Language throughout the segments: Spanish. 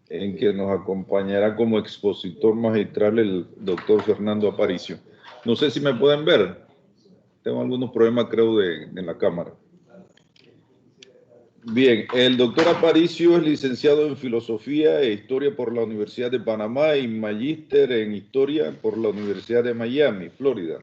en que nos acompañará como expositor magistral el doctor Fernando Aparicio. No sé si me pueden ver. Tengo algunos problemas, creo, en la cámara. Bien, el doctor Aparicio es licenciado en Filosofía e Historia por la Universidad de Panamá y magíster en Historia por la Universidad de Miami, Florida.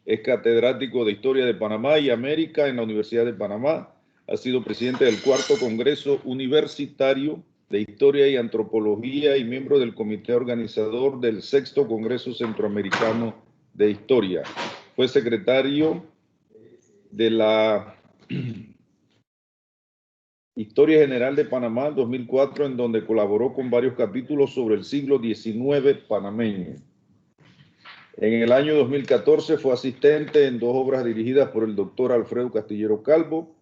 Es catedrático de Historia de Panamá y América en la Universidad de Panamá. Ha sido presidente del Cuarto Congreso Universitario de Historia y Antropología y miembro del comité organizador del Sexto Congreso Centroamericano de Historia. Fue secretario de la Historia General de Panamá en 2004, en donde colaboró con varios capítulos sobre el siglo XIX panameño. En el año 2014 fue asistente en dos obras dirigidas por el doctor Alfredo Castillero Calvo,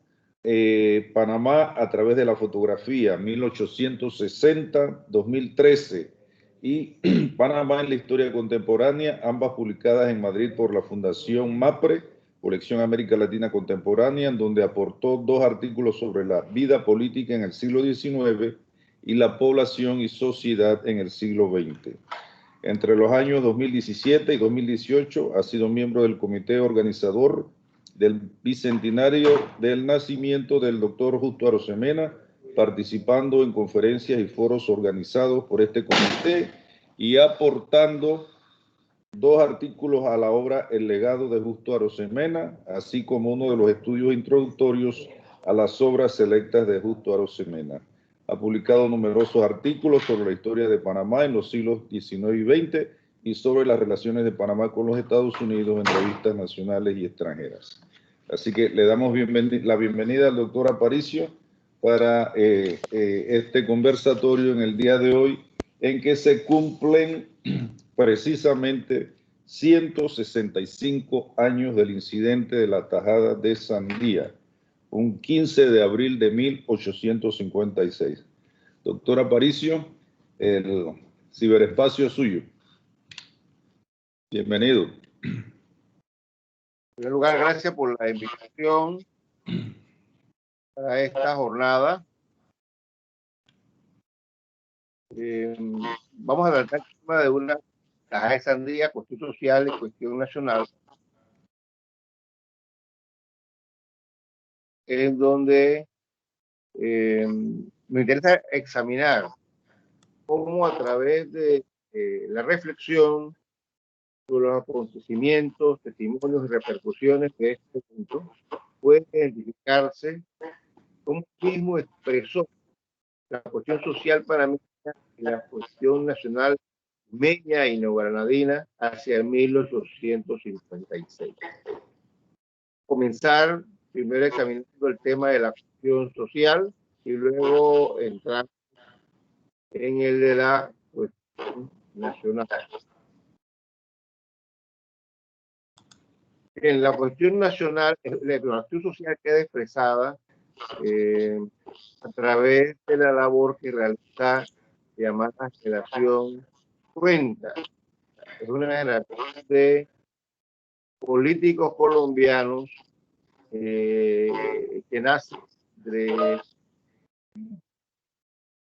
Panamá a través de la fotografía, 1860-2013, y Panamá en la historia contemporánea, ambas publicadas en Madrid por la Fundación MAPRE, Colección América Latina Contemporánea, en donde aportó dos artículos sobre la vida política en el siglo XIX y la población y sociedad en el siglo XX. Entre los años 2017 y 2018 ha sido miembro del comité organizador del bicentenario del nacimiento del doctor Justo Arosemena, participando en conferencias y foros organizados por este comité y aportando dos artículos a la obra El legado de Justo Arosemena, así como uno de los estudios introductorios a las obras selectas de Justo Arosemena. Ha publicado numerosos artículos sobre la historia de Panamá en los siglos XIX y XX y sobre las relaciones de Panamá con los Estados Unidos en revistas nacionales y extranjeras. Así que le damos la bienvenida al doctor Aparicio para este conversatorio en el día de hoy, en que se cumplen precisamente 165 años del incidente de la tajada de Sandía, un 15 de abril de 1856. Doctor Aparicio, el ciberespacio es suyo. Bienvenido. En primer lugar, gracias por la invitación para esta jornada. Vamos a tratar el tema de una tajada de sandía, cuestión social y cuestión nacional, en donde me interesa examinar cómo a través de la reflexión sobre los acontecimientos, testimonios y repercusiones de este punto, puede identificarse cómo mismo expresó la cuestión social panameña y la cuestión nacional meña y neogranadina hacia 1856. Comenzar primero examinando el tema de la cuestión social y luego entrar en el de la cuestión nacional. En la cuestión nacional, la cuestión social queda expresada a través de la labor que realiza llamada generación Cuenta. Es una generación de políticos colombianos que nace entre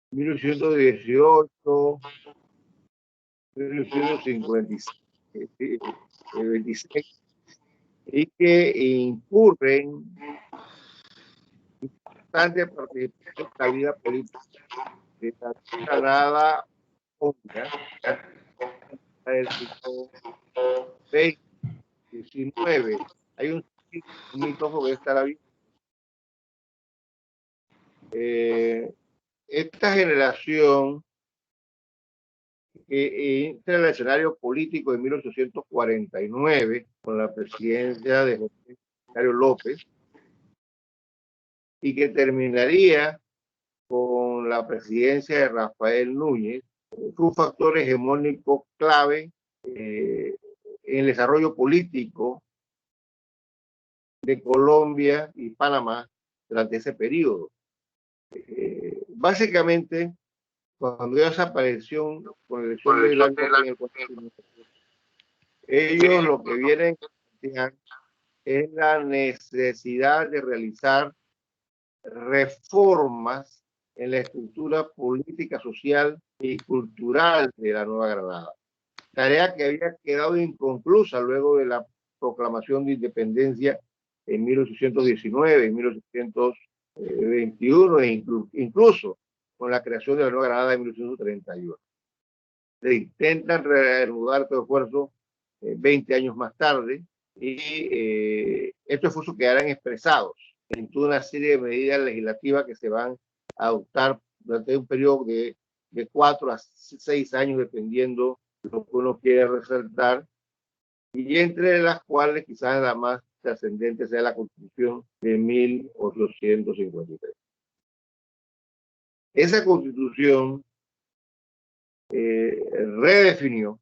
1818 y 1856 y que incurren bastante participación en la vida política de la Granada Honda del siglo XX, XIX. Hay un mito sobre esta la vida. Esta generación entra en el escenario político de 1849 con la presidencia de José Mario López y que terminaría con la presidencia de Rafael Núñez. Fue un factor hegemónico clave en el desarrollo político de Colombia y Panamá durante ese periodo. Básicamente, cuando ellos aparecieron con la elección de Blanco en el ellos lo que vienen a plantear es la necesidad de realizar reformas en la estructura política, social y cultural de la Nueva Granada. Tarea que había quedado inconclusa luego de la proclamación de independencia en 1819, en 1821 e incluso con la creación de la Nueva Granada en 1831. Se intentan reanudar este esfuerzo 20 años más tarde y estos esfuerzos quedarán expresados en toda una serie de medidas legislativas que se van a adoptar durante un periodo de 4 a 6 años, dependiendo de lo que uno quiere resaltar, y entre las cuales quizás la más trascendente sea la Constitución de 1853. Esa Constitución redefinió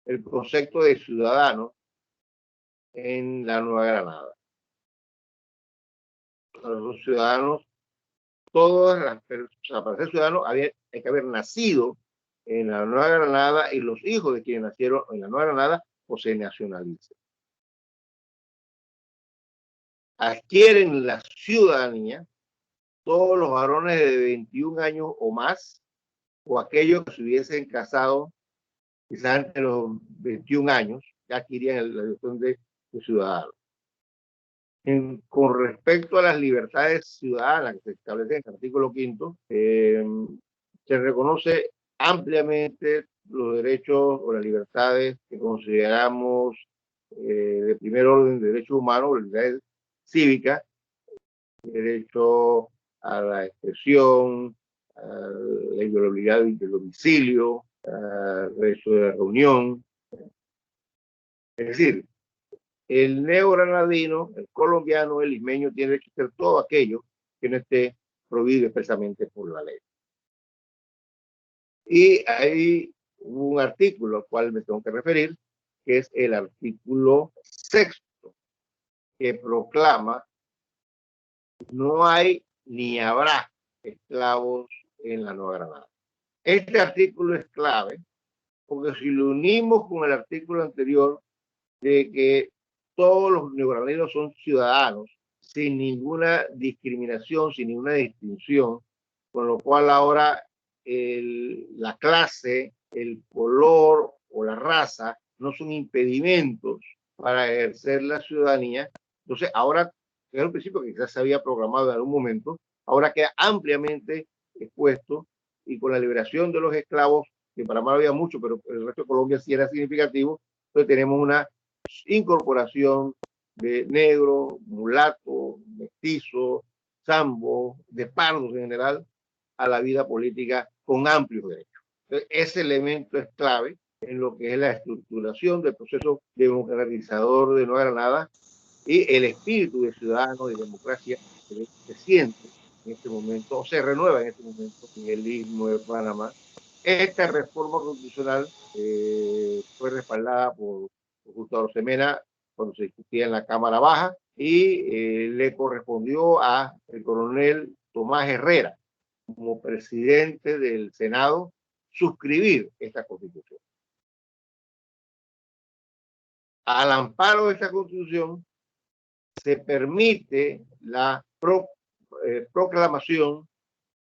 el concepto de ciudadano en la Nueva Granada. Los ciudadanos, todas las personas, para ser ciudadano hay que haber nacido en la Nueva Granada, y los hijos de quienes nacieron en la Nueva Granada o se nacionalicen. Adquieren la ciudadanía todos los varones de 21 años o más, o aquellos que se hubiesen casado quizás antes de los 21 años, ya adquirían la dirección de ciudadanos. Con respecto a las libertades ciudadanas que se establecen en el artículo 5, se reconoce ampliamente los derechos o las libertades que consideramos de primer orden de derechos humanos, libertades cívicas, derecho a la expresión, a la inviolabilidad del domicilio, derecho de reunión. Es decir, el neogranadino, el colombiano, el limeño tiene que hacer todo aquello que no esté prohibido expresamente por la ley. Y hay un artículo al cual me tengo que referir, que es el artículo 6, que proclama: no hay ni habrá esclavos en la Nueva Granada. Este artículo es clave porque si lo unimos con el artículo anterior de que todos los neogranadinos son ciudadanos sin ninguna discriminación, sin ninguna distinción, con lo cual ahora la clase, el color o la raza no son impedimentos para ejercer la ciudadanía. Entonces ahora, era un principio que quizás se había programado en algún momento, ahora queda ampliamente expuesto, y con la liberación de los esclavos, que en Panamá había mucho, pero el resto de Colombia sí era significativo, entonces tenemos una incorporación de negro, mulato, mestizo, sambo, de pardos en general, a la vida política con amplios derechos. Entonces, ese elemento es clave en lo que es la estructuración del proceso democratizador de Nueva Granada y el espíritu de ciudadano y democracia que se siente en este momento, o se renueva en este momento en el Istmo de Panamá. Esta reforma constitucional fue respaldada por Justo Arosemena cuando se discutía en la Cámara Baja, y le correspondió a el coronel Tomás Herrera, como presidente del Senado, suscribir esta Constitución. Al amparo de esta Constitución se permite la proclamación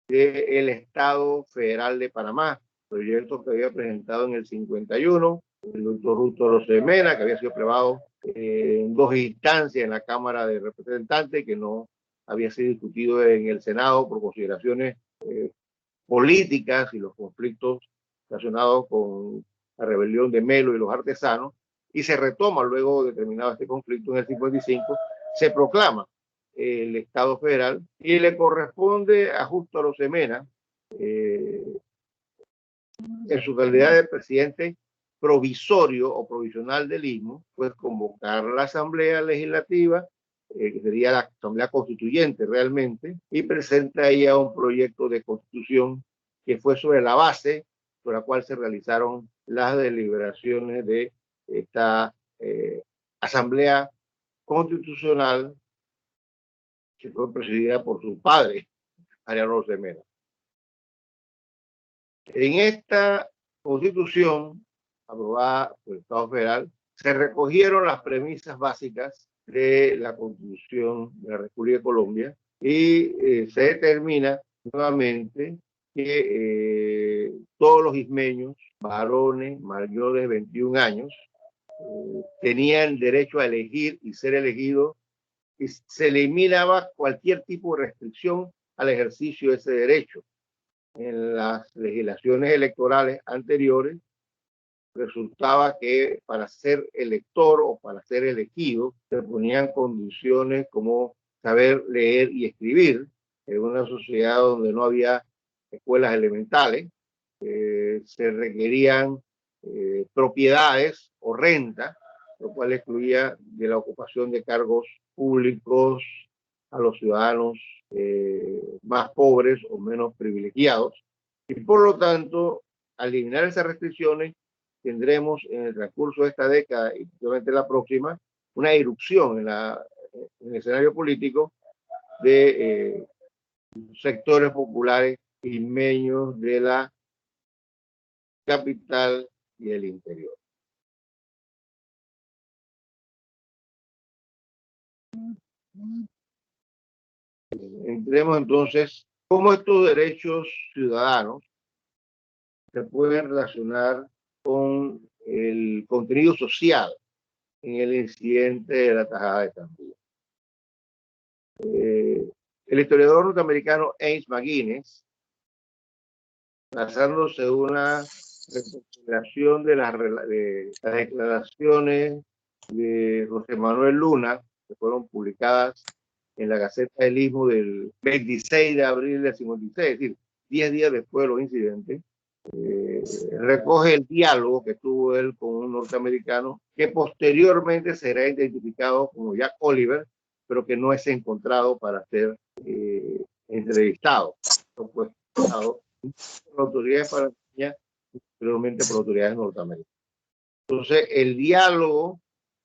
del Estado Federal de Panamá, proyecto que había presentado en el 51 el doctor Justo Arosemena, que había sido aprobado en 2 instancias en la Cámara de Representantes, que no había sido discutido en el Senado por consideraciones políticas y los conflictos relacionados con la rebelión de Melo y los artesanos, y se retoma luego de terminado este conflicto en el 55, se proclama el Estado Federal y le corresponde a Justo Arosemena, en su calidad de presidente provisorio o provisional del Istmo, pues convocar la Asamblea Legislativa, que sería la Asamblea Constituyente realmente, y presenta ella un proyecto de constitución que fue sobre la base sobre la cual se realizaron las deliberaciones de esta Asamblea Constitucional, que fue presidida por su padre, Ariano Arosemena. En esta Constitución aprobada por el Estado Federal se recogieron las premisas básicas de la Constitución de la República de Colombia, y se determina nuevamente que todos los ismeños, varones mayores de 21 años, tenían derecho a elegir y ser elegidos, y se eliminaba cualquier tipo de restricción al ejercicio de ese derecho. En las legislaciones electorales anteriores resultaba que para ser elector o para ser elegido se ponían condiciones como saber leer y escribir. En una sociedad donde no había escuelas elementales, se requerían propiedades o renta, lo cual excluía de la ocupación de cargos públicos a los ciudadanos más pobres o menos privilegiados. Y por lo tanto, al eliminar esas restricciones, tendremos en el transcurso de esta década y durante la próxima una irrupción en el escenario político de sectores populares ismeños de la capital y el interior. Entremos entonces cómo estos derechos ciudadanos se pueden relacionar con el contenido social en el incidente de la Tajada de Tambía. El historiador norteamericano Ames McGuinness, basándose en una recopilación de las declaraciones de José Manuel Luna, que fueron publicadas en la Gaceta del Istmo del 26 de abril del 56, es decir, 10 días después de los incidentes, recoge el diálogo que tuvo él con un norteamericano que posteriormente será identificado como Jack Oliver, pero que no es encontrado para ser entrevistado. No fue entrevistado por autoridades panameñas, posteriormente por autoridades norteamericanas. Entonces, el diálogo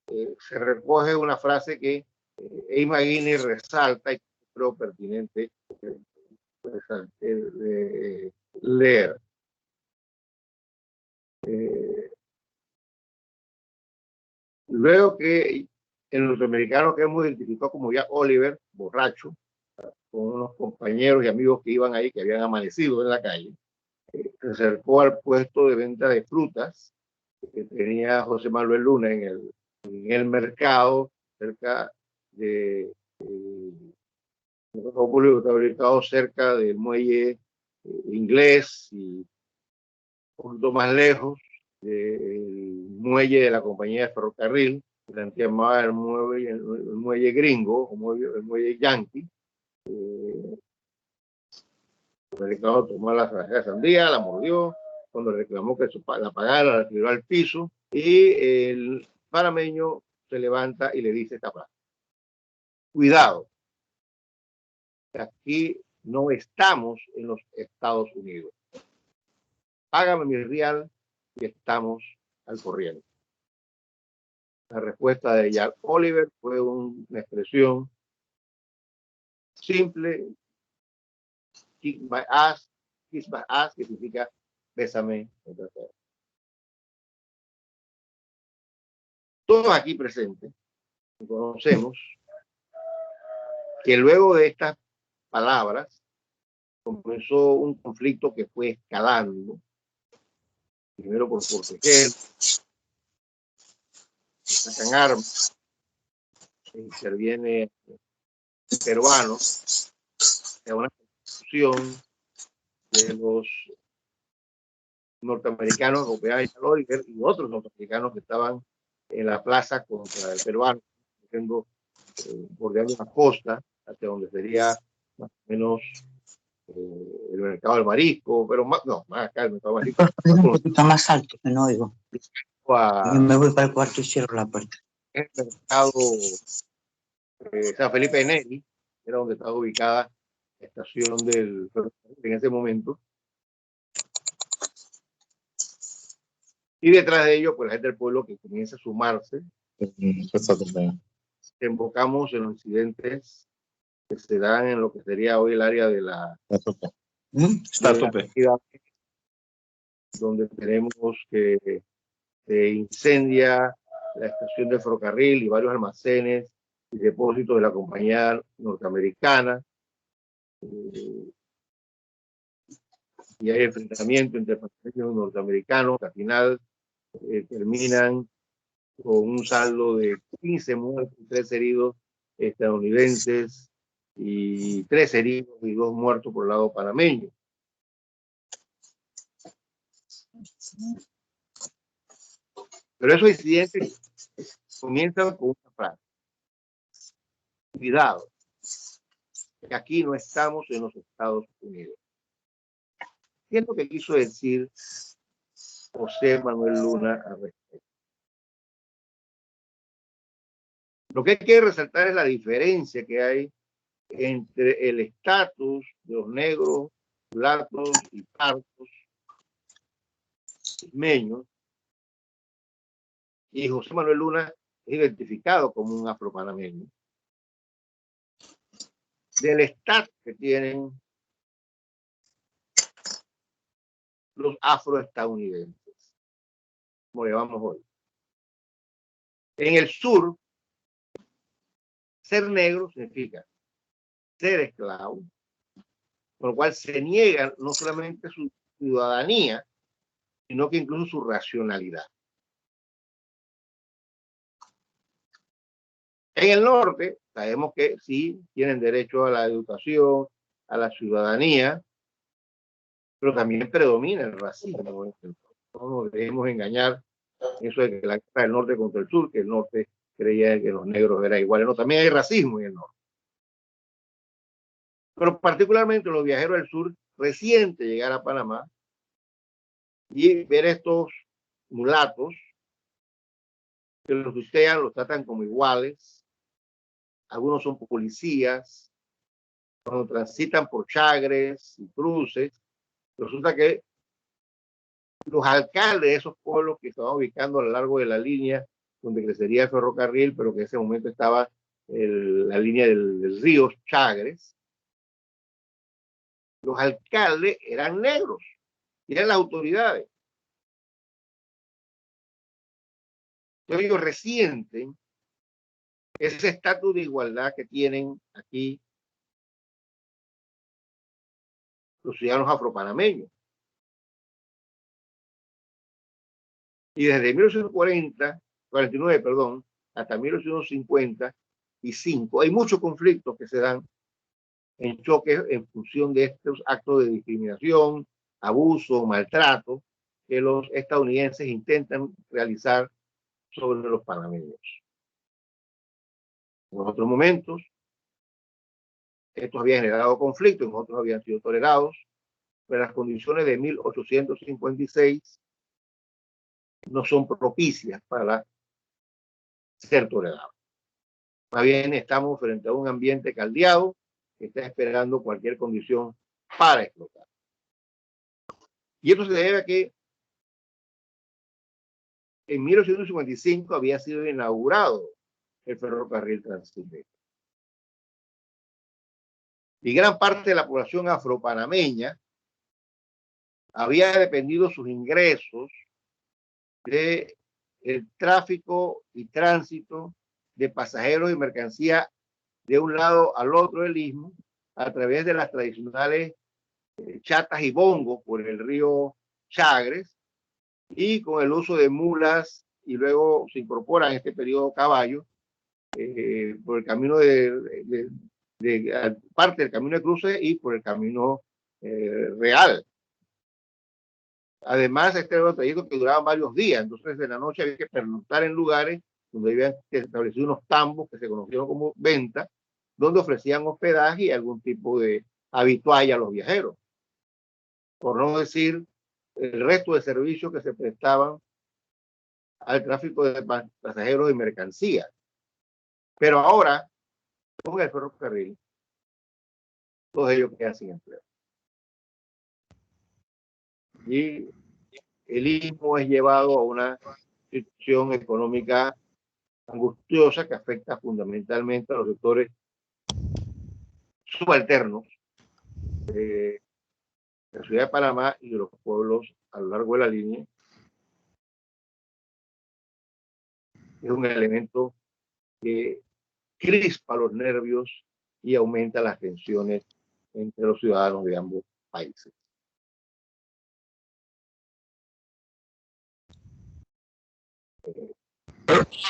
se recoge una frase que Ames McGuinness resalta y creo pertinente leer. Luego que el norteamericano que hemos identificado como Jack Oliver, borracho, con unos compañeros y amigos que iban ahí, que habían amanecido en la calle, se acercó al puesto de venta de frutas que tenía José Manuel Luna en el mercado, cerca de ubicado cerca del muelle inglés y un poquito más lejos del muelle de la compañía de ferrocarril, que se llamaba el muelle gringo, o el muelle yankee. El americano tomó la sandía, la mordió, cuando reclamó que la pagara, la tiró al piso, y el panameño se levanta y le dice esta frase: cuidado, aquí no estamos en los Estados Unidos. Págame mi real y estamos al corriente. La respuesta de Jack Oliver fue una expresión simple: kiss my ass, que significa bésame el trasero. Todos aquí presentes conocemos que luego de estas palabras comenzó un conflicto que fue escalando, primero por proteger, sacan armas, interviene peruano, es una confusión de los norteamericanos que operaban en Oliver y otros norteamericanos que estaban en la plaza contra el peruano, bordeando la costa hacia donde sería más o menos el mercado del marisco, pero más acá el mercado del marisco. Un poquito más alto, que no oigo. Yo me voy para el cuarto y cierro la puerta. El mercado San Felipe Neri, era donde estaba ubicada la estación del ferrocarril en ese momento. Y detrás de ello, pues la gente del pueblo que comienza a sumarse. Enfocamos en los incidentes que se dan en lo que sería hoy el área de la donde tenemos que se incendia la estación de ferrocarril y varios almacenes y depósitos de la compañía norteamericana. y hay enfrentamientos entre panameños y norteamericanos que al final terminan con un saldo de 15 muertos y 3 heridos estadounidenses y 3 heridos y 2 muertos por el lado panameño. Pero esos incidentes comienzan con una frase: cuidado, que aquí no estamos en los Estados Unidos. ¿Qué es lo que quiso decir José Manuel Luna al respecto? Lo que hay que resaltar es la diferencia que hay entre el estatus de los negros, mulatos y partos ismeños, y José Manuel Luna es identificado como un afropanameño, del estatus que tienen los afroestadounidenses, como le llamamos hoy. En el sur, ser negro significa ser esclavo, con lo cual se niega no solamente su ciudadanía, sino que incluso su racionalidad. En el norte, sabemos que sí tienen derecho a la educación, a la ciudadanía, pero también predomina el racismo. No nos dejemos engañar eso de que la guerra del norte contra el sur, que el norte creía que los negros eran iguales. No, también hay racismo en el norte. Pero particularmente los viajeros del sur, reciente llegar a Panamá y ver estos mulatos, que los tutean, los tratan como iguales. Algunos son policías. Cuando transitan por Chagres y cruces, resulta que los alcaldes de esos pueblos que estaban ubicando a lo largo de la línea donde crecería el ferrocarril, pero que en ese momento estaba la línea del río Chagres, los alcaldes eran negros y eran las autoridades. Entonces ellos resienten ese estatus de igualdad que tienen aquí los ciudadanos afropanameños. Y desde 1949, perdón, hasta 1955, hay muchos conflictos que se dan en choques en función de estos actos de discriminación, abuso, maltrato que los estadounidenses intentan realizar sobre los panameños. En otros momentos, esto había generado conflictos, en otros habían sido tolerados, pero las condiciones de 1856 no son propicias para ser tolerados. Más bien estamos frente a un ambiente caldeado que está esperando cualquier condición para explotar. Y esto se debe a que en 1855 había sido inaugurado el ferrocarril Transísmico. Y gran parte de la población afropanameña había dependido sus ingresos del tráfico y tránsito de pasajeros y mercancía de un lado al otro del istmo a través de las tradicionales chatas y bongos por el río Chagres y con el uso de mulas, y luego se incorporan en este periodo caballos por el camino parte del camino de cruce y por el camino real. Además, este era un trayecto que duraba varios días, entonces de la noche había que pernoctar en lugares donde habían establecido unos tambos que se conocieron como venta, donde ofrecían hospedaje y algún tipo de habitualla a los viajeros. Por no decir el resto de servicios que se prestaban al tráfico de pasajeros y mercancías. Pero ahora, con el ferrocarril, todos ellos quedan sin empleo. Y el istmo es llevado a una situación económica angustiosa que afecta fundamentalmente a los sectores subalternos de la ciudad de Panamá y de los pueblos a lo largo de la línea. Es un elemento que crispa los nervios y aumenta las tensiones entre los ciudadanos de ambos países.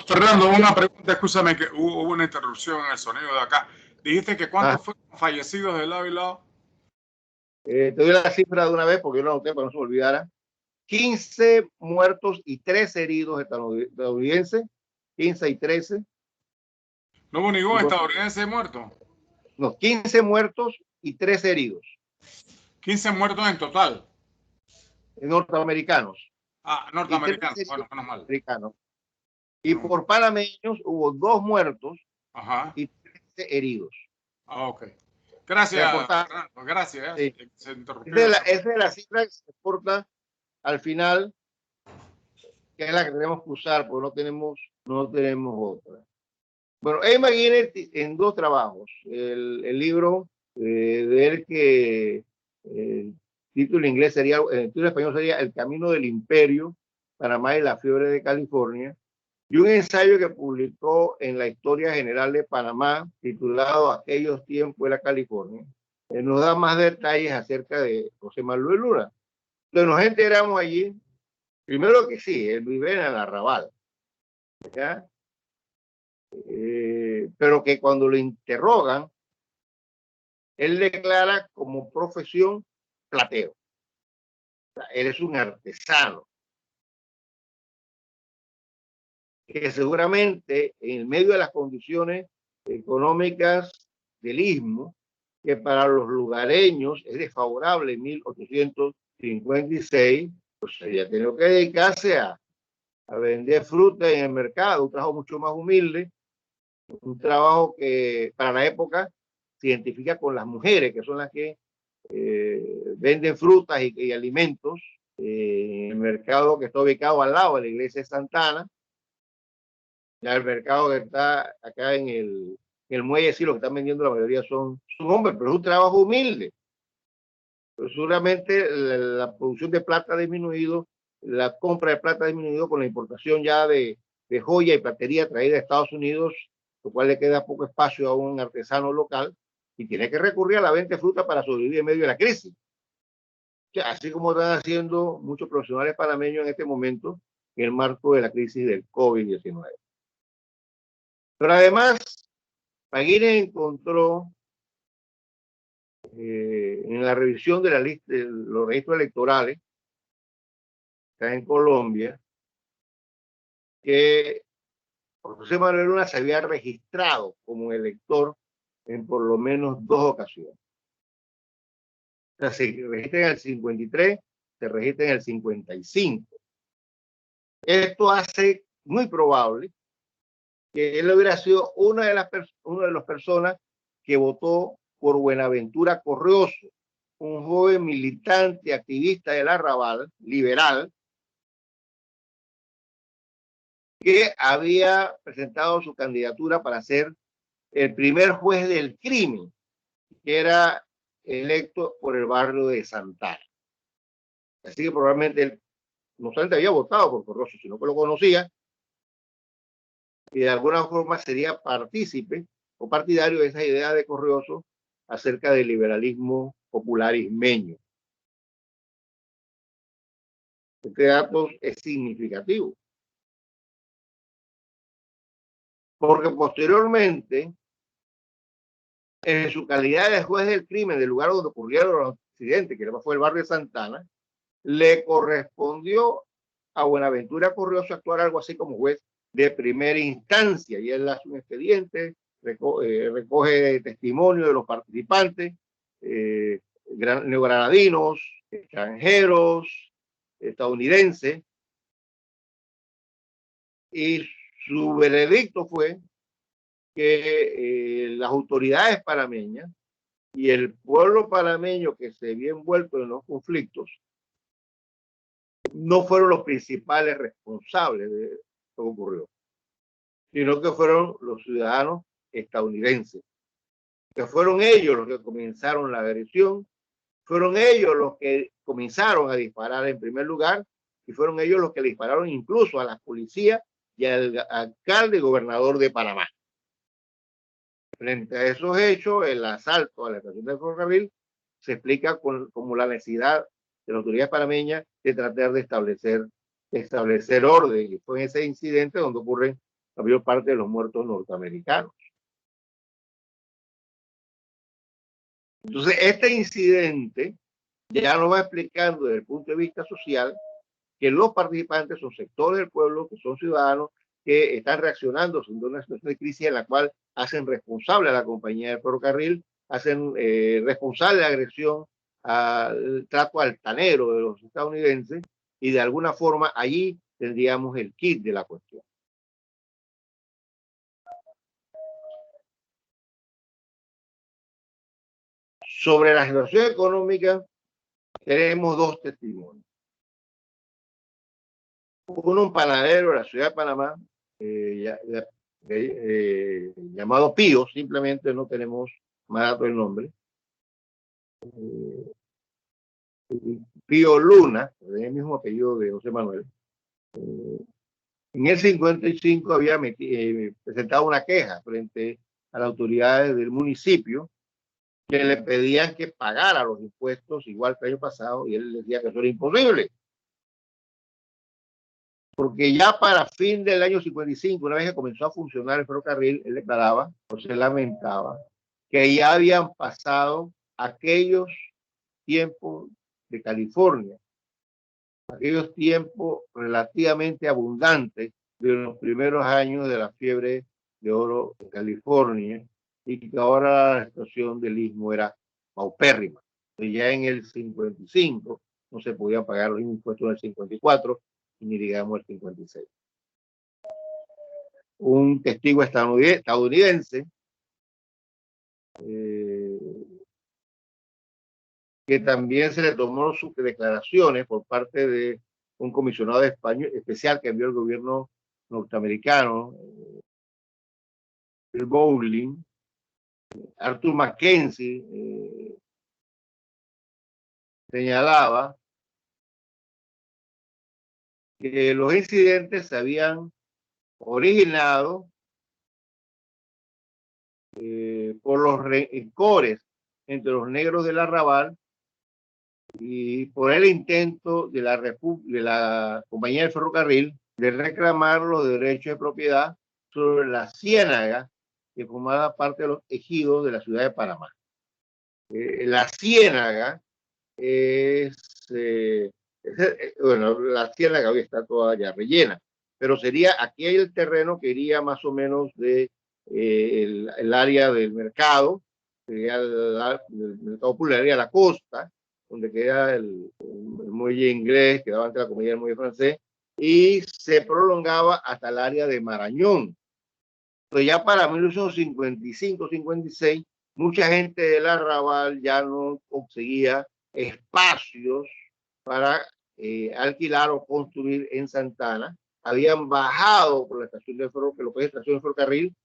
Fernando, una pregunta, escúchame que hubo una interrupción en el sonido de acá. Dijiste que ¿cuántos fueron fallecidos de lado y lado? Te doy la cifra de una vez porque yo lo anoté para no se me olvidara. 15 muertos y 13 heridos estadounidenses. 15 y 13. ¿No hubo ningún estadounidense muerto? No, 15 muertos y 13 heridos. 15 muertos en total. Norteamericanos. Norteamericanos. Bueno, menos mal. Y por panameños hubo 2 muertos y 13 heridos. Ok. Gracias, Fernando. Gracias. Sí. Se interrumpió. Esa es la cifra que se exporta al final, que es la que tenemos que usar, porque no tenemos otra. Bueno, Emma Guinness en 2 trabajos. El libro de él que el título en inglés sería, el título en español sería El Camino del Imperio, Panamá y la Fiebre de California, y un ensayo que publicó en la Historia General de Panamá, titulado Aquellos tiempos de la California. Nos da más detalles acerca de José Manuel Luna. Entonces nos enteramos allí, primero que sí, él vive en el arrabal, ¿ya? Pero que cuando lo interrogan, él declara como profesión platero. O sea, él es un artesano que seguramente en medio de las condiciones económicas del istmo, que para los lugareños es desfavorable en 1856, pues ella tenía que dedicarse a vender fruta en el mercado, un trabajo mucho más humilde, un trabajo que para la época se identifica con las mujeres, que son las que venden frutas y alimentos en el mercado que está ubicado al lado de la iglesia de Santa Ana. Ya el mercado que está acá en el muelle, sí, lo que están vendiendo la mayoría son hombres, pero es un trabajo humilde. Pero seguramente la producción de plata ha disminuido, la compra de plata ha disminuido con la importación ya de joya y platería traída de Estados Unidos, lo cual le queda poco espacio a un artesano local y tiene que recurrir a la venta de fruta para sobrevivir en medio de la crisis. O sea, así como están haciendo muchos profesionales panameños en este momento en el marco de la crisis del COVID-19. Pero además, Maguire encontró en la revisión de la lista de los registros electorales acá en Colombia que José Manuel Luna se había registrado como elector en por lo menos 2 ocasiones. O sea, se registra en el 53, se registra en el 55. Esto hace muy probable que él hubiera sido una de las personas que votó por Buenaventura Correoso, un joven militante, activista del arrabal, liberal, que había presentado su candidatura para ser el primer juez del crimen, que era electo por el barrio de Santana. Así que probablemente él no solamente había votado por Correoso, sino que lo conocía y de alguna forma sería partícipe o partidario de esa idea de Correoso acerca del liberalismo popular ismeño. Este dato es significativo, porque posteriormente, en su calidad de juez del crimen del lugar donde ocurrieron los accidentes, que fue el barrio de Santana, le correspondió a Buenaventura Correoso actuar algo así como juez de primera instancia, y él hace un expediente, recoge testimonio de los participantes, neogranadinos, extranjeros, estadounidenses, y su veredicto fue que las autoridades panameñas y el pueblo panameño que se vio envuelto en los conflictos no fueron los principales responsables de lo que ocurrió, sino que fueron los ciudadanos estadounidenses, que fueron ellos los que comenzaron la agresión, fueron ellos los que comenzaron a disparar en primer lugar, y fueron ellos los que le dispararon incluso a la policía y al alcalde y gobernador de Panamá. Frente a esos hechos, el asalto a la estación de ferrocarril se explica como la necesidad de las autoridades panameñas de tratar de establecer establecer orden. Y fue en ese incidente donde ocurren la mayor parte de los muertos norteamericanos. Entonces, este incidente ya nos va explicando desde el punto de vista social que los participantes son sectores del pueblo, que son ciudadanos, que están reaccionando a una situación de crisis en la cual hacen responsable a la compañía de ferrocarril, hacen responsable de la agresión al trato altanero de los estadounidenses, y de alguna forma allí tendríamos el kit de la cuestión. Sobre la situación económica tenemos dos testimonios. Uno, un panadero de la ciudad de Panamá, llamado Pío, simplemente no tenemos más datos del nombre. Pío Luna, el mismo apellido de José Manuel. En el 55 había presentado una queja frente a las autoridades del municipio que le pedían que pagara los impuestos igual que el año pasado, y él decía que eso era imposible. Porque ya para fin del año 55, una vez que comenzó a funcionar el ferrocarril, él declaraba o se lamentaba que ya habían pasado aquellos tiempos de California, aquellos tiempos relativamente abundantes de los primeros años de la fiebre de oro en California, y que ahora la situación del istmo era paupérrima. Y ya en el 55 no se podían pagar los impuestos en el 54, ni digamos el 56. Un testigo estadounidense que también se le tomó sus declaraciones por parte de un comisionado especial que envió el gobierno norteamericano, el Bowling, Arthur Mackenzie, señalaba que los incidentes se habían originado por los rencores entre los negros del arrabal y por el intento de la compañía del ferrocarril de reclamar los derechos de propiedad sobre la ciénaga que formaba parte de los ejidos de la ciudad de Panamá. La ciénaga bueno, la ciénaga hoy está toda ya rellena, pero sería aquí el terreno que iría más o menos de el área del mercado, sería el mercado pulgaría, la costa, donde queda el muelle inglés, quedaba antes la compañía del muelle francés, y se prolongaba hasta el área de Marañón. Entonces ya para 1955-56, mucha gente del arrabal ya no conseguía espacios para alquilar o construir en Santana. Habían bajado por la estación de ferrocarril, lo que es estación de ferrocarril,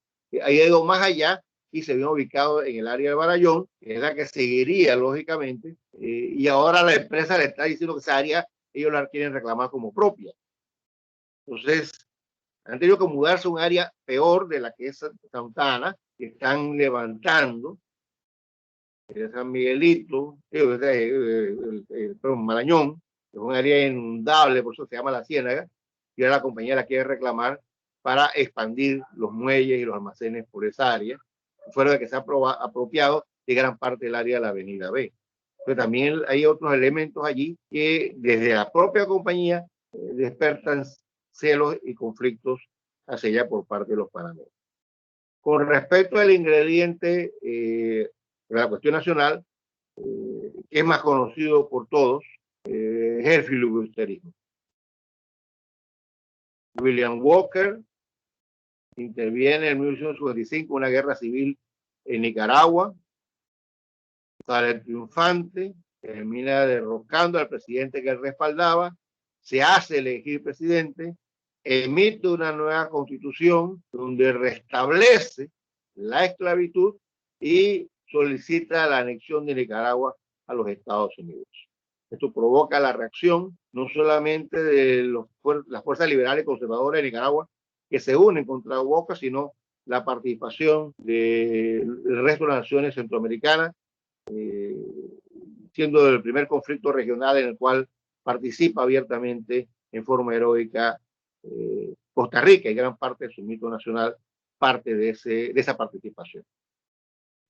había ido más allá y se habían ubicado en el área de Barayón, que es la que seguiría lógicamente, y ahora la empresa le está diciendo que esa área ellos la quieren reclamar como propia. Entonces, han tenido que mudarse a un área peor de la que es Santana, que están levantando, de San Miguelito, Marañón, que es un área inundable, por eso se llama la Ciénaga, y ahora la compañía la quiere reclamar para expandir los muelles y los almacenes por esa área, fuera de que se ha apropiado de gran parte del área de la Avenida B. Pero también hay otros elementos allí que desde la propia compañía despertan celos y conflictos hacia allá por parte de los panameños. Con respecto al ingrediente de la cuestión nacional, que es más conocido por todos, es el filibusterismo. William Walker interviene en 1955 una guerra civil en Nicaragua, sale triunfante, termina derrocando al presidente que él respaldaba, se hace elegir presidente, emite una nueva constitución donde restablece la esclavitud y solicita la anexión de Nicaragua a los Estados Unidos. Esto provoca la reacción no solamente de las fuerzas liberales y conservadoras de Nicaragua que se unen contra Boca, sino la participación del resto de las naciones centroamericanas, siendo el primer conflicto regional en el cual participa abiertamente en forma heroica Costa Rica y gran parte de su mito nacional, parte de esa participación.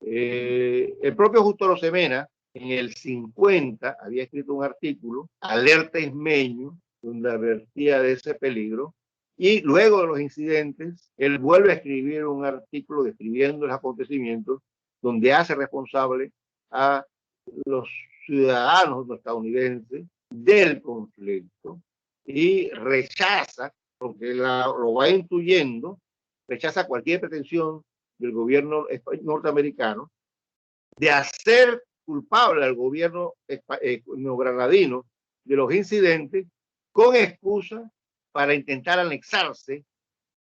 El propio Justo Rosemena, en el 50, había escrito un artículo, Alerta Ismeño, donde advertía de ese peligro, y luego de los incidentes, él vuelve a escribir un artículo describiendo los acontecimientos, donde hace responsable a los ciudadanos estadounidenses del conflicto y rechaza, porque lo va intuyendo, rechaza cualquier pretensión del gobierno norteamericano de hacer culpable al gobierno neogranadino de los incidentes con excusa para intentar anexarse,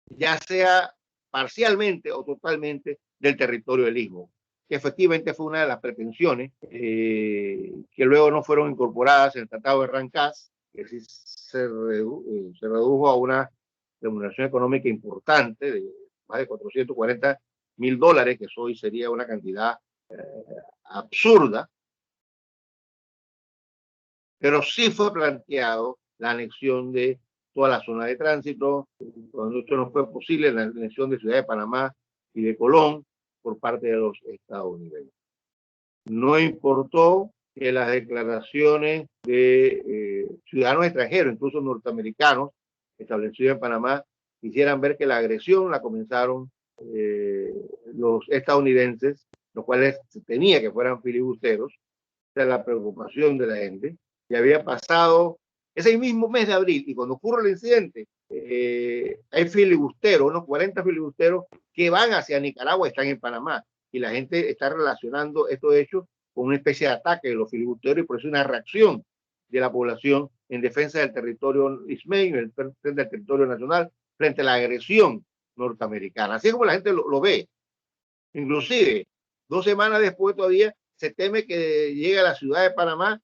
ya sea parcialmente o totalmente, del territorio del Istmo, que efectivamente fue una de las pretensiones que luego no fueron incorporadas en el Tratado de Rancás, que sí se redujo a una remuneración económica importante de más de $440,000, que hoy sería una cantidad absurda, pero sí fue planteado la anexión de toda la zona de tránsito, cuando esto no fue posible, la anexión de Ciudad de Panamá y de Colón por parte de los estadounidenses. No importó que las declaraciones de ciudadanos extranjeros, incluso norteamericanos, establecidos en Panamá, quisieran ver que la agresión la comenzaron los estadounidenses, los cuales se tenía que fueran filibusteros. O sea, la preocupación de la gente, que había pasado ese mismo mes de abril, y cuando ocurre el incidente, hay filibusteros, unos 40 filibusteros que van hacia Nicaragua y están en Panamá, y la gente está relacionando estos hechos con una especie de ataque de los filibusteros, y por eso una reacción de la población en defensa del territorio ismeño, del territorio nacional, frente a la agresión norteamericana. Así es como la gente lo ve. Inclusive, 2 semanas después todavía se teme que llegue a la ciudad de Panamá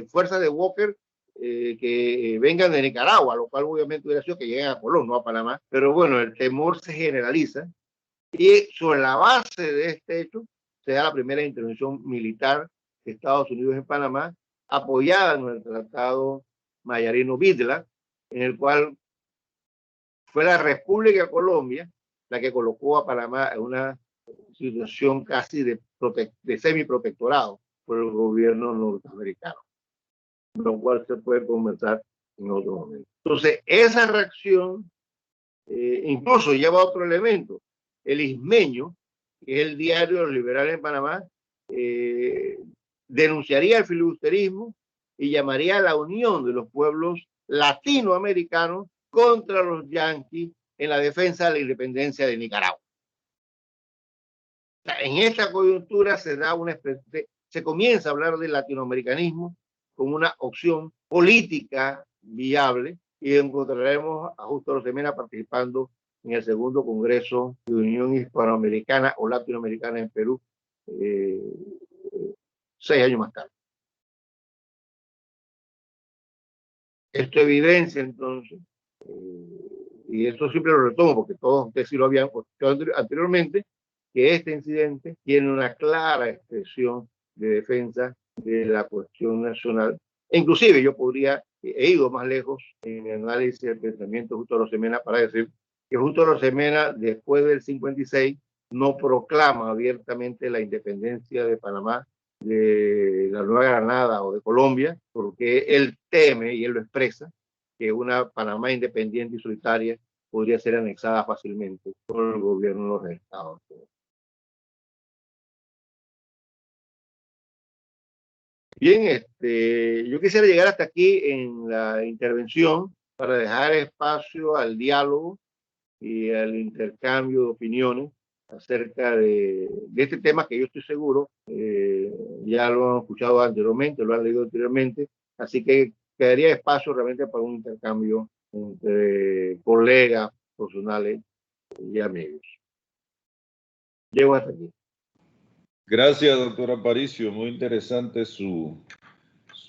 fuerzas de Walker que vengan de Nicaragua, lo cual obviamente hubiera sido que lleguen a Colón, no a Panamá. Pero bueno, el temor se generaliza y sobre la base de este hecho se da la primera intervención militar de Estados Unidos en Panamá, apoyada en el Tratado Mayarino-Vidla, en el cual fue la República de Colombia la que colocó a Panamá en una situación casi de semiprotectorado por el gobierno norteamericano, lo cual se puede conversar en otro momento. Entonces, esa reacción incluso lleva a otro elemento. El Ismeño, que es el diario de los liberales en Panamá, denunciaría el filibusterismo y llamaría a la unión de los pueblos latinoamericanos contra los yanquis en la defensa de la independencia de Nicaragua. O sea, en esta coyuntura se comienza a hablar del latinoamericanismo como una opción política viable, y encontraremos a Justo Rosemena participando en el segundo Congreso de Unión Hispanoamericana o Latinoamericana en Perú 6 años más tarde. Esto evidencia entonces, y esto siempre lo retomo porque todos ustedes sí lo habían escuchado anteriormente, que este incidente tiene una clara expresión de defensa de la cuestión nacional. E inclusive yo he ido más lejos en el análisis del pensamiento de Justo Rosemena para decir que Justo Rosemena, después del 56, no proclama abiertamente la independencia de Panamá, de la Nueva Granada o de Colombia, porque él teme, y él lo expresa, que una Panamá independiente y solitaria podría ser anexada fácilmente por el gobierno de los Estados Unidos. Bien, yo quisiera llegar hasta aquí en la intervención para dejar espacio al diálogo y al intercambio de opiniones acerca de este tema que yo estoy seguro ya lo han escuchado anteriormente, lo han leído anteriormente, así que quedaría espacio realmente para un intercambio entre colegas, profesionales y amigos. Llego hasta aquí. Gracias, doctor Aparicio. Muy interesante su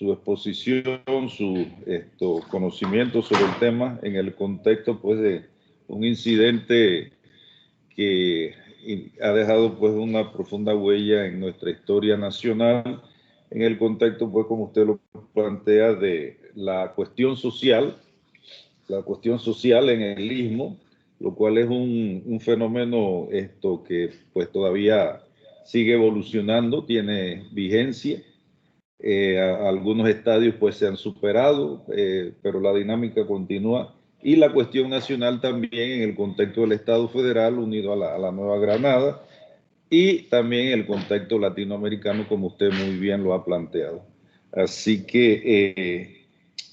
exposición, su conocimiento sobre el tema en el contexto pues de un incidente que ha dejado pues una profunda huella en nuestra historia nacional, en el contexto pues como usted lo plantea de la cuestión social la cuestión social en el Istmo, lo cual es un fenómeno que pues todavía sigue evolucionando, tiene vigencia. Algunos estadios pues se han superado, pero la dinámica continúa. Y la cuestión nacional también en el contexto del Estado federal unido a la Nueva Granada y también el contexto latinoamericano, como usted muy bien lo ha planteado. Así que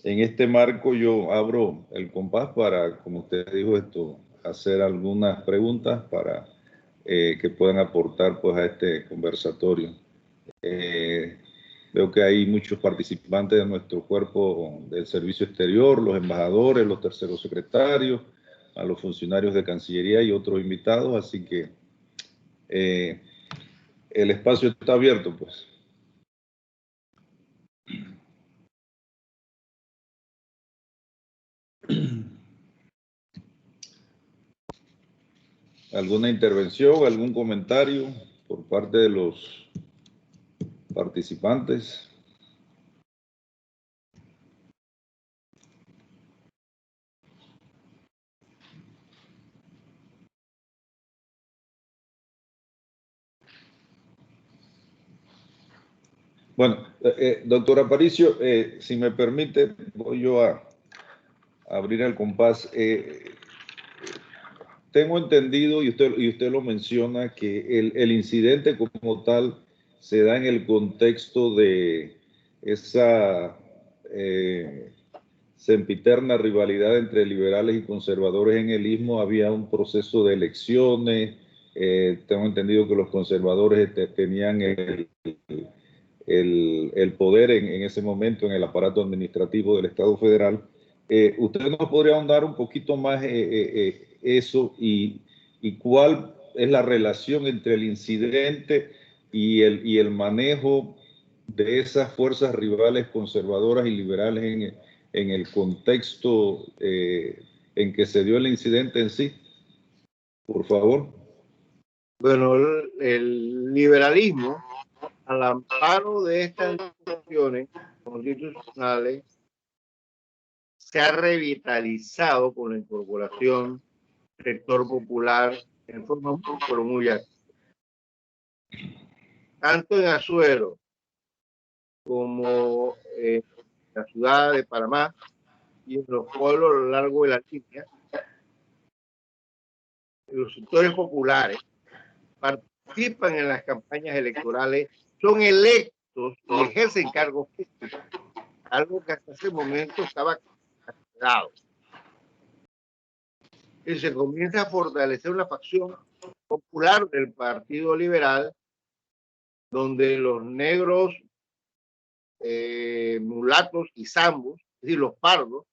en este marco yo abro el compás para, como usted dijo, hacer algunas preguntas para que puedan aportar pues a este conversatorio. Veo que hay muchos participantes de nuestro cuerpo del servicio exterior, los embajadores, los terceros secretarios, a los funcionarios de Cancillería y otros invitados, así que el espacio está abierto, pues. ¿Alguna intervención, algún comentario por parte de los participantes? Bueno, doctor Aparicio, si me permite, voy yo a abrir el compás. Tengo entendido, y usted lo menciona, que el incidente como tal se da en el contexto de esa sempiterna rivalidad entre liberales y conservadores en el Istmo. Había un proceso de elecciones. Tengo entendido que los conservadores tenían el poder en ese momento en el aparato administrativo del Estado federal. ¿Usted nos podría ahondar un poquito más eso y cuál es la relación entre el incidente y el manejo de esas fuerzas rivales conservadoras y liberales en el contexto en que se dio el incidente en sí? Por favor. Bueno, el liberalismo, al amparo de estas instituciones constitucionales, se ha revitalizado con la incorporación del sector popular en forma muy activa. Tanto en Azuero como en la ciudad de Panamá y en los pueblos a lo largo de la línea, los sectores populares participan en las campañas electorales, son electos y ejercen cargos públicos, algo que hasta ese momento estaba castigado. Y se comienza a fortalecer una facción popular del Partido Liberal, donde los negros, mulatos y zambos, es decir, los pardos,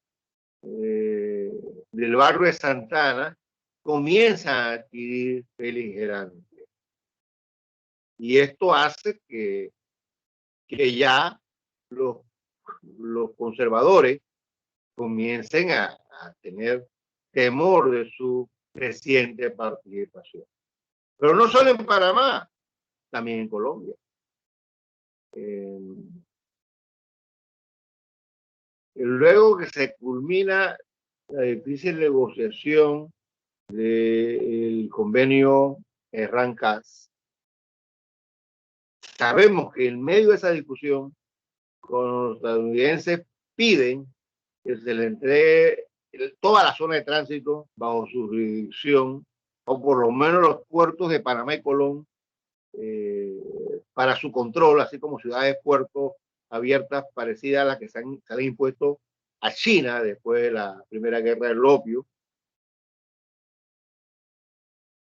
del barrio de Santana, comienzan a adquirir beligerancia. Y esto hace que ya los conservadores comiencen a tener temor de su creciente participación. Pero no solo en Panamá, también en Colombia. Luego que se culmina la difícil negociación del convenio Herrán-Cas, sabemos que en medio de esa discusión, los estadounidenses piden que se le entregue toda la zona de tránsito bajo su jurisdicción, o por lo menos los puertos de Panamá y Colón, para su control, así como ciudades puertos abiertas parecidas a las que se han impuesto a China después de la Primera Guerra del Opio.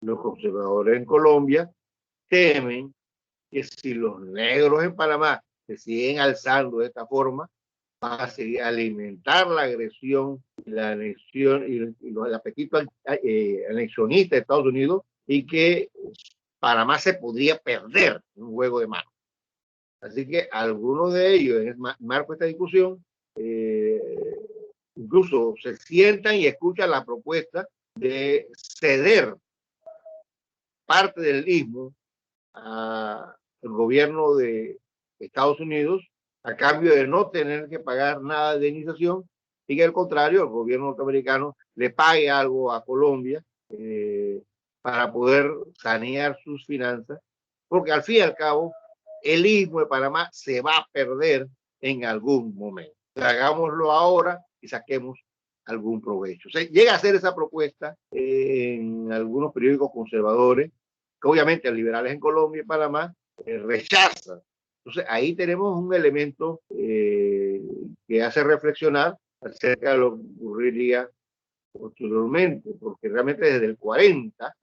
Los conservadores en Colombia temen que si los negros en Panamá se siguen alzando de esta forma, va a seguir alimentar la agresión y la anexión y el apetito anexionista de Estados Unidos, y que Panamá se podría perder en un juego de manos. Así que algunos de ellos, en el marco de esta discusión, incluso se sientan y escuchan la propuesta de ceder parte del istmo al gobierno de Estados Unidos a cambio de no tener que pagar nada de indemnización y que al contrario, el gobierno norteamericano le pague algo a Colombia para poder sanear sus finanzas, porque al fin y al cabo el Istmo de Panamá se va a perder en algún momento. Hagámoslo ahora y saquemos algún provecho. O sea, llega a hacer esa propuesta en algunos periódicos conservadores, que obviamente los liberales en Colombia y Panamá rechazan. Entonces ahí tenemos un elemento que hace reflexionar acerca de lo que ocurriría posteriormente, porque realmente desde el 40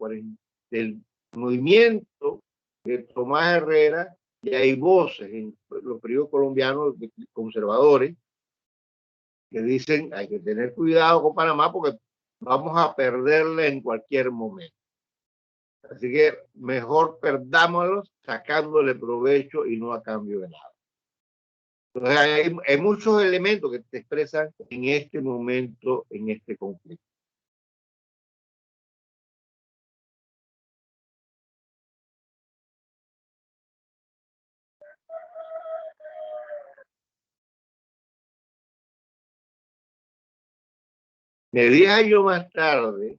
del movimiento de Tomás Herrera, y hay voces en los periódicos colombianos conservadores que dicen hay que tener cuidado con Panamá porque vamos a perderle en cualquier momento. Así que mejor perdámoslos sacándole provecho y no a cambio de nada. Entonces hay muchos elementos que te expresan en este momento, en este conflicto. De 10 años más tarde,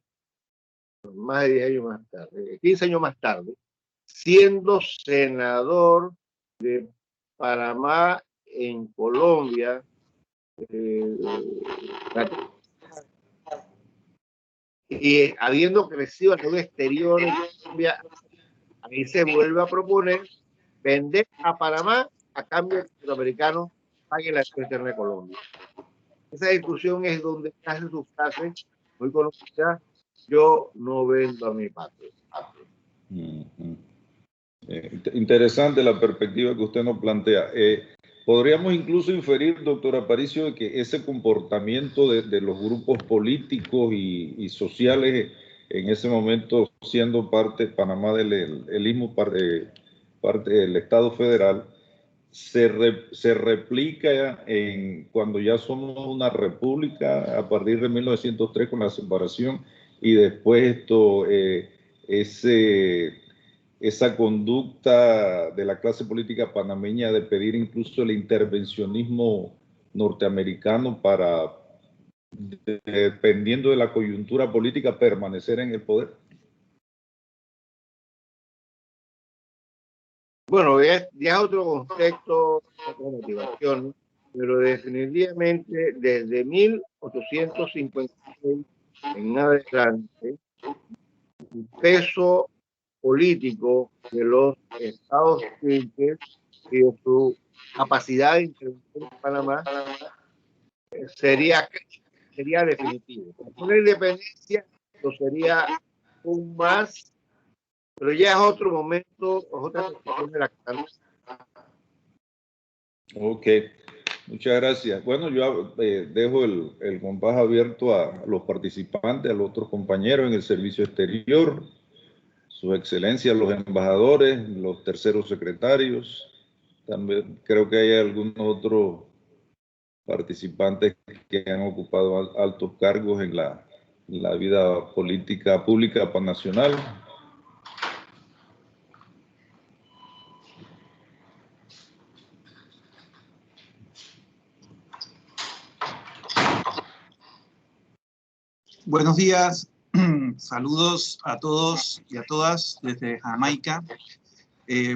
más de 10 años más tarde, 15 años más tarde, siendo senador de Panamá en Colombia, y habiendo crecido a nivel exterior en Colombia, ahí se vuelve a proponer vender a Panamá a cambio de que los americanos paguen la deuda externa de Colombia. Esa discusión es donde hace su frase muy conocida: yo no vendo a mi patria. Interesante la perspectiva que usted nos plantea. Podríamos incluso inferir, doctor Aparicio, de que ese comportamiento de los grupos políticos y sociales en ese momento, siendo parte Panamá del Istmo, parte del Estado federal, se replica cuando ya somos una república a partir de 1903 con la separación, y después esa conducta de la clase política panameña de pedir incluso el intervencionismo norteamericano para, dependiendo de la coyuntura política, permanecer en el poder. Bueno, ya es otro contexto, otra motivación, pero definitivamente desde 1856 en adelante, el peso político de los Estados Unidos y de su capacidad de intervención en Panamá sería definitivo. Con la independencia lo sería aún más, pero ya es otro momento, es otra cuestión de la que... Ok, muchas gracias. Bueno, yo dejo el compás abierto a los participantes, a los otros compañeros en el servicio exterior, su excelencia, los embajadores, los terceros secretarios. También creo que hay algunos otros participantes que han ocupado altos cargos en la vida política pública nacional. Buenos días, saludos a todos y a todas desde Jamaica.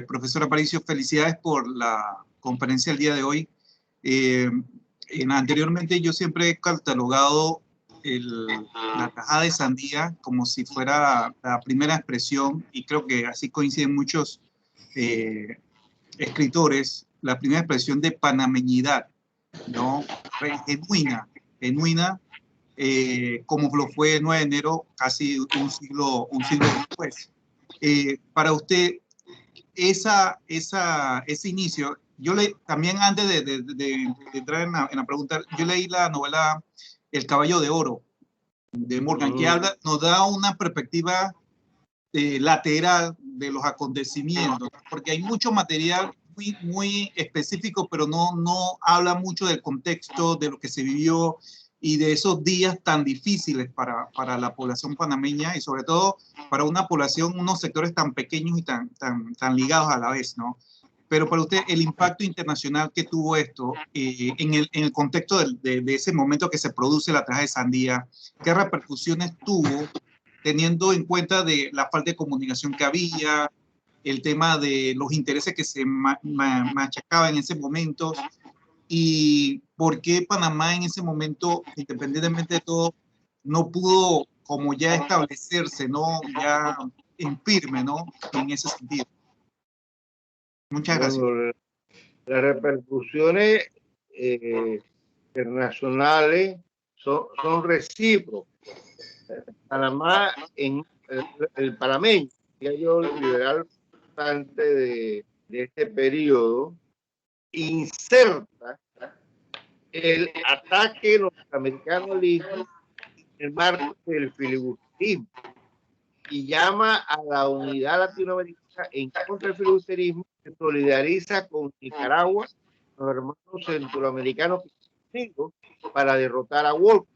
Profesor Aparicio, felicidades por la conferencia del día de hoy. Anteriormente yo siempre he catalogado la tajada de sandía como si fuera la primera expresión, y creo que así coinciden muchos escritores, la primera expresión de panameñidad, ¿no? Genuina, como lo fue el 9 de enero, casi un siglo después. Para usted, ese inicio, también antes de entrar en la pregunta, yo leí la novela El caballo de oro de Morgan, que nos da una perspectiva lateral de los acontecimientos, porque hay mucho material muy específico, pero no habla mucho del contexto, de lo que se vivió y de esos días tan difíciles para la población panameña, y sobre todo para una población, unos sectores tan pequeños y tan ligados a la vez, ¿no? pero para usted el impacto internacional que tuvo esto en el contexto de ese momento que se produce la tragedia de Sandia, ¿qué repercusiones tuvo teniendo en cuenta de la falta de comunicación que había, el tema de los intereses que se machacaban en ese momento, y por qué Panamá en ese momento, independientemente de todo, no pudo como ya establecerse, ¿no? Ya en firme, ¿no? En ese sentido. Muchas gracias. Bueno, las repercusiones internacionales son recíprocas. Panamá, en el panameño, yo liberal bastante de este periodo, inserta el ataque norteamericano al ismo en el marco del filibusterismo y llama a la unidad latinoamericana en contra del filibusterismo, se solidariza con Nicaragua, los hermanos centroamericanos para derrotar a Walker.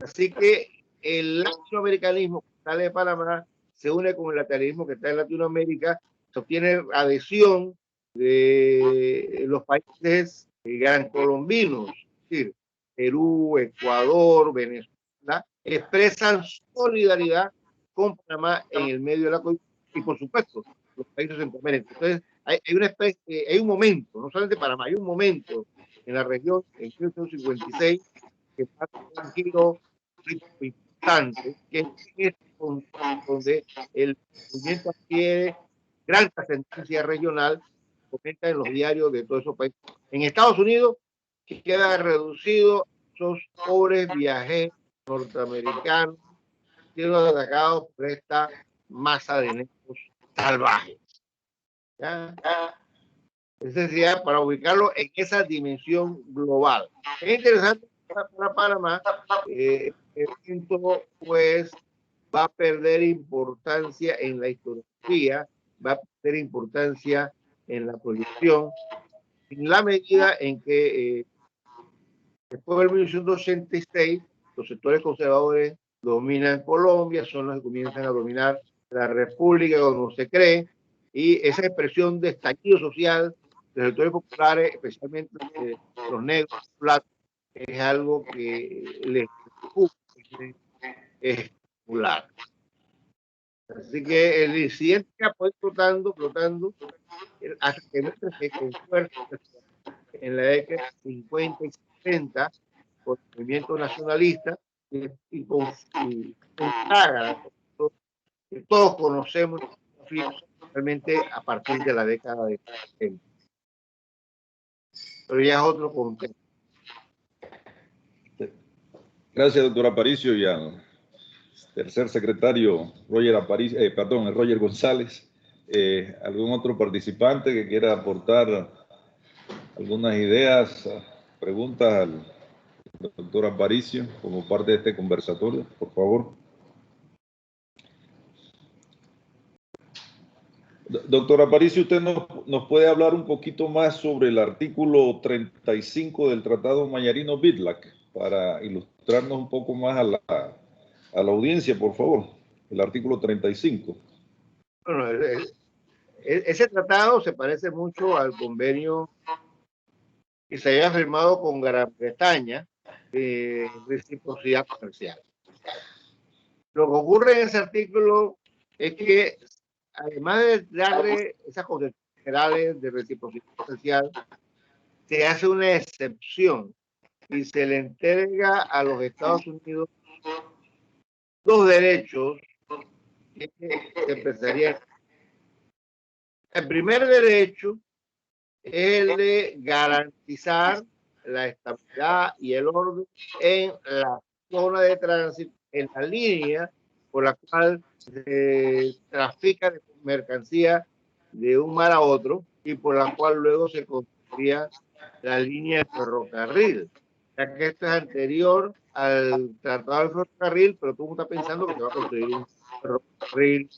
Así que el latinoamericanismo que sale de Panamá se une con el lateralismo que está en Latinoamérica, se obtiene adhesión de los países gran colombinos, es decir, Perú, Ecuador, Venezuela, expresan solidaridad con Panamá en el medio de la coyuntura y, por supuesto, los países centroamericanos. Entonces, hay un momento, no solamente Panamá, hay un momento en la región en 1956 que está un giro importante, que es donde el movimiento adquiere gran trascendencia regional, comenta en los diarios de todos esos países. En Estados Unidos queda reducido a esos pobres viajeros norteamericanos siendo atacados por esta masa de negros salvajes. ¿Ya? Es decir, para ubicarlo en esa dimensión global. Es interesante para Panamá, el evento pues va a perder importancia en la historiografía, va a perder importancia en la proyección, en la medida en que después del 1986 los sectores conservadores dominan Colombia, son los que comienzan a dominar la República como se cree, y esa expresión de estallido social de los sectores populares, especialmente los negros, es algo que les preocupa, es popular. Así que el incidente que fue flotando, hasta que no se confuerza en la década de 50 y 60 por el movimiento nacionalista y con saga que todos conocemos realmente a partir de la década de 60. Pero ya es otro contexto. Gracias, doctor Aparicio, y al tercer secretario Roger González. ¿Algún otro participante que quiera aportar algunas ideas, preguntas al doctor Aparicio como parte de este conversatorio, por favor? Doctor Aparicio, ¿usted nos puede hablar un poquito más sobre el artículo 35 del Tratado Mayarino-Bitlac para ilustrarnos un poco más a la audiencia, por favor? El artículo 35. Bueno, ese tratado se parece mucho al convenio que se había firmado con Gran Bretaña de reciprocidad comercial. Lo que ocurre en ese artículo es que, además de darle esas condiciones generales de reciprocidad comercial, se hace una excepción y se le entrega a los Estados Unidos dos derechos que se empezarían. El primer derecho es el de garantizar la estabilidad y el orden en la zona de tránsito, en la línea por la cual se trafica de mercancía de un mar a otro y por la cual luego se construiría la línea de ferrocarril, ya que esto es anterior al tratado del ferrocarril, pero tú estás pensando que se va a construir un ferrocarril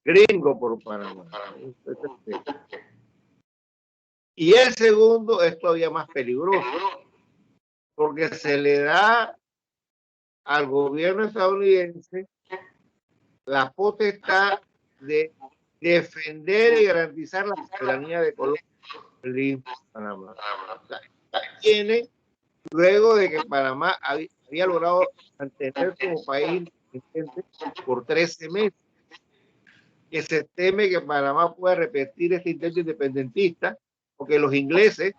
gringo por Panamá. Y el segundo es todavía más peligroso, porque se le da al gobierno estadounidense la potestad de defender y garantizar la soberanía de Colombia el Istmo de Panamá. O sea, tiene, luego de que Panamá había logrado mantener como país independiente por 13 meses, que se teme que Panamá pueda repetir este intento independentista, porque los ingleses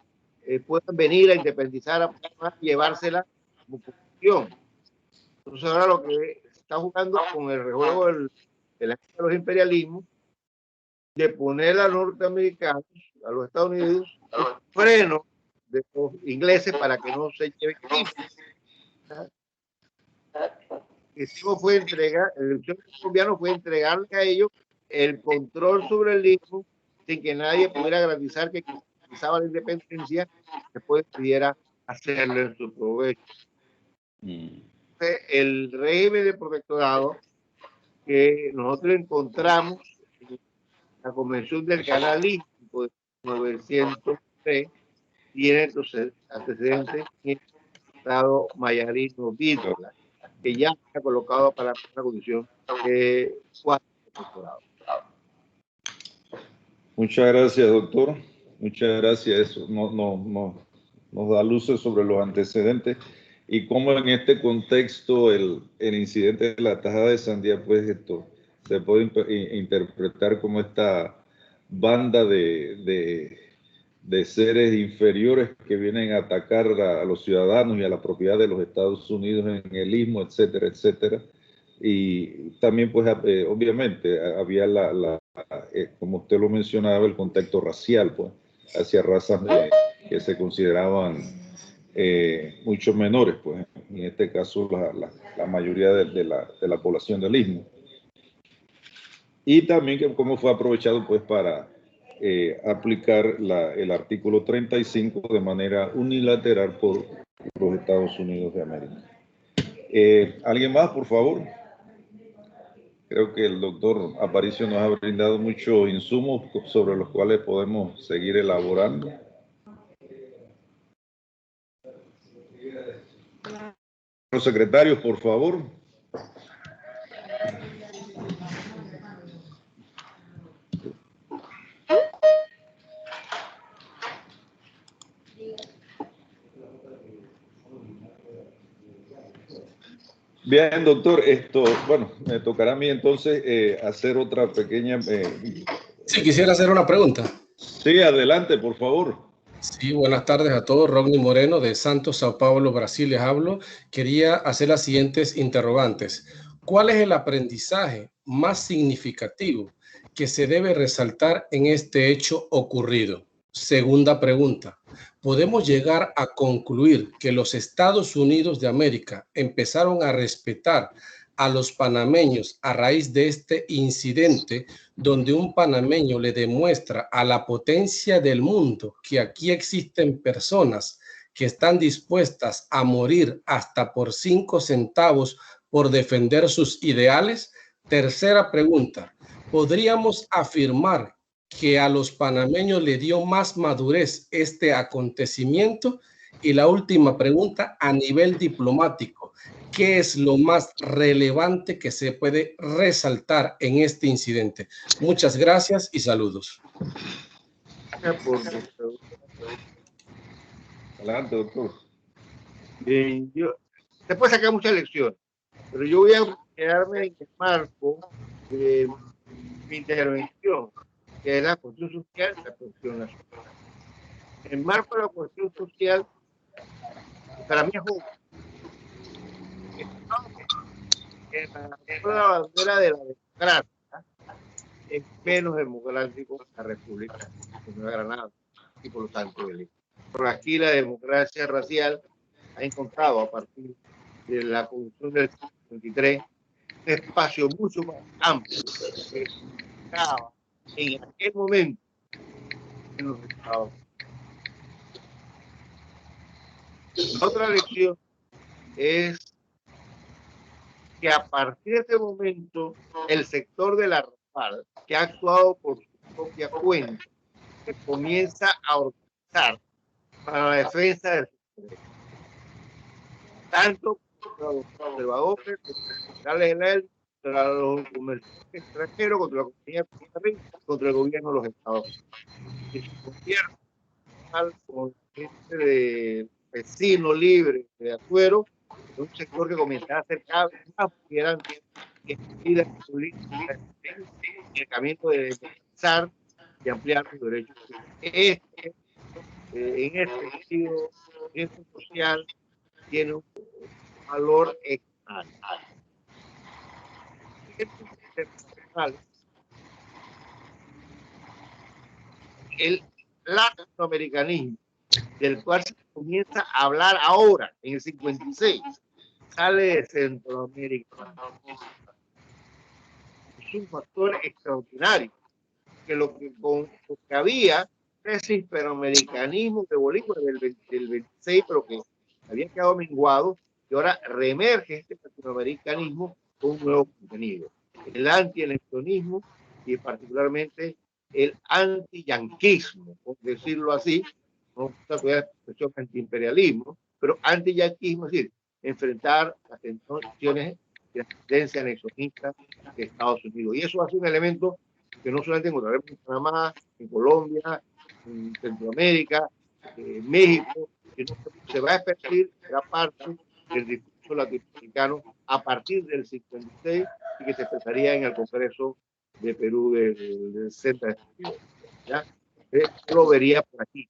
puedan venir a independizar a Panamá y llevársela como posición. Entonces ahora lo que se está jugando con el rejuego de los imperialismos, de poner a los norteamericanos, a los Estados Unidos, freno de los ingleses para que no se lleven el Istmo fue entregar, el colombiano fue entregarle a ellos el control sobre el Istmo sin que nadie pudiera garantizar que quien realizaba la independencia después pudiera hacerlo en su provecho. El régimen de protectorado que nosotros encontramos en la Convención del Canal Istmo de 1903 tiene entonces antecedentes en el Estado Mayarino Vítola, que ya se ha colocado para la condición de cuatro protectorados. Muchas gracias, doctor. Muchas gracias. Eso nos da luces sobre los antecedentes y cómo en este contexto el incidente de la tajada de sandía, pues esto se puede interpretar como esta banda de seres inferiores que vienen a atacar a los ciudadanos y a la propiedad de los Estados Unidos en el Istmo, etcétera, etcétera. Y también, pues, obviamente, había como usted lo mencionaba, el contexto racial, pues, hacia razas que se consideraban mucho menores, pues, en este caso la mayoría de la población del Istmo. Y también que cómo fue aprovechado, pues, para aplicar el artículo 35 de manera unilateral por los Estados Unidos de América. ¿Alguien más, por favor? Creo que el doctor Aparicio nos ha brindado muchos insumos sobre los cuales podemos seguir elaborando. Los secretarios, por favor. Bien, doctor, bueno, me tocará a mí entonces hacer otra pequeña... Sí, quisiera hacer una pregunta. Sí, adelante, por favor. Sí, buenas tardes a todos. Rodney Moreno de Santos, Sao Paulo, Brasil, les hablo. Quería hacer las siguientes interrogantes. ¿Cuál es el aprendizaje más significativo que se debe resaltar en este hecho ocurrido? Segunda pregunta. ¿Podemos llegar a concluir que los Estados Unidos de América empezaron a respetar a los panameños a raíz de este incidente donde un panameño le demuestra a la potencia del mundo que aquí existen personas que están dispuestas a morir hasta por 5 centavos por defender sus ideales? Tercera pregunta, ¿podríamos afirmar que a los panameños le dio más madurez este acontecimiento? Y la última pregunta, a nivel diplomático, ¿qué es lo más relevante que se puede resaltar en este incidente? Muchas gracias y saludos. Adelante, doctor. Se puede sacar muchas lecciones, pero yo voy a quedarme en el marco de mi intervención, que es la cuestión social y la cuestión nacional. El marco de la cuestión social, para mí es justo. La bandera de la democracia es menos democrático que la República de Nueva Granada y por lo tanto por aquí la democracia racial ha encontrado a partir de la Constitución del 53 un espacio mucho más amplio que estaba en aquel momento en los Estados Unidos. La otra lección es que a partir de este momento el sector de la RAPAL, que ha actuado por su propia cuenta, que comienza a organizar para la defensa del sector, tanto contra los conservadores, contra los comerciantes extranjeros, contra la compañía, contra el gobierno de los Estados Unidos. Y se convierte con gente de vecinos libres de Azuero, un sector que comenzaba a ser cada vez más, porque eran medidas políticas en el camino de democratizar y ampliar los derechos. En este sentido, el social tiene un valor extra. El latinoamericanismo, del cual se comienza a hablar ahora, en el 56, sale de Centroamérica. Es un factor extraordinario, que lo que había ese hispanoamericanismo de Bolívar del 26, pero que había quedado menguado, y ahora reemerge este latinoamericanismo con un nuevo contenido. El anti-eleccionismo y particularmente el anti-yanquismo, por decirlo así, no gusta todavía la expresión anti-imperialismo, pero anti-yanquismo, es decir, enfrentar las tensiones y las tendencias anexionistas de Estados Unidos. Y eso va a ser un elemento que no solamente encontraremos en Panamá, en Colombia, en Centroamérica, en México, sino que se va a esparcir gran parte del discurso latinoamericano a partir del 56 y que se expresaría en el Congreso de Perú del 60. ¿Ya? Yo lo vería por aquí.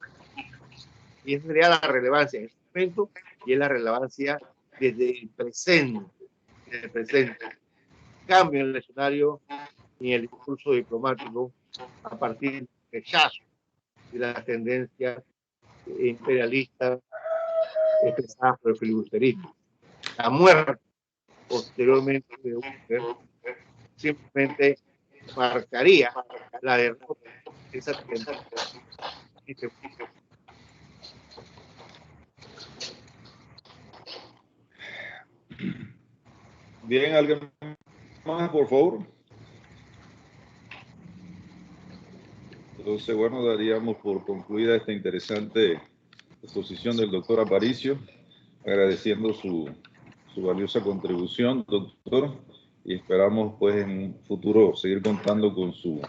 Y esa sería la relevancia en este momento, y es la relevancia desde el presente. Desde el presente. Cambio en el escenario y el discurso diplomático a partir del rechazo de las tendencias imperialistas expresadas por el filibusterismo. La muerte posteriormente de Unger simplemente marcaría la derrota de esa tendencia. Bien, ¿alguien más, por favor? Entonces, bueno, daríamos por concluida esta interesante exposición del doctor Aparicio, agradeciendo su valiosa contribución, doctor, y esperamos pues en un futuro seguir contando con su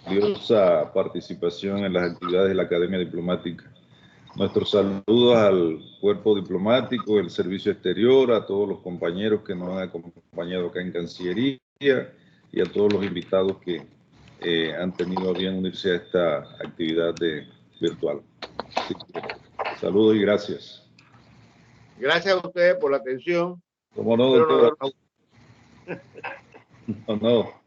valiosa participación en las actividades de la Academia Diplomática. Nuestros saludos al cuerpo diplomático, el servicio exterior, a todos los compañeros que nos han acompañado acá en Cancillería y a todos los invitados que han tenido a bien unirse a esta actividad virtual. Así que, saludos y gracias. Gracias a ustedes por la atención. Como no, doctor. No.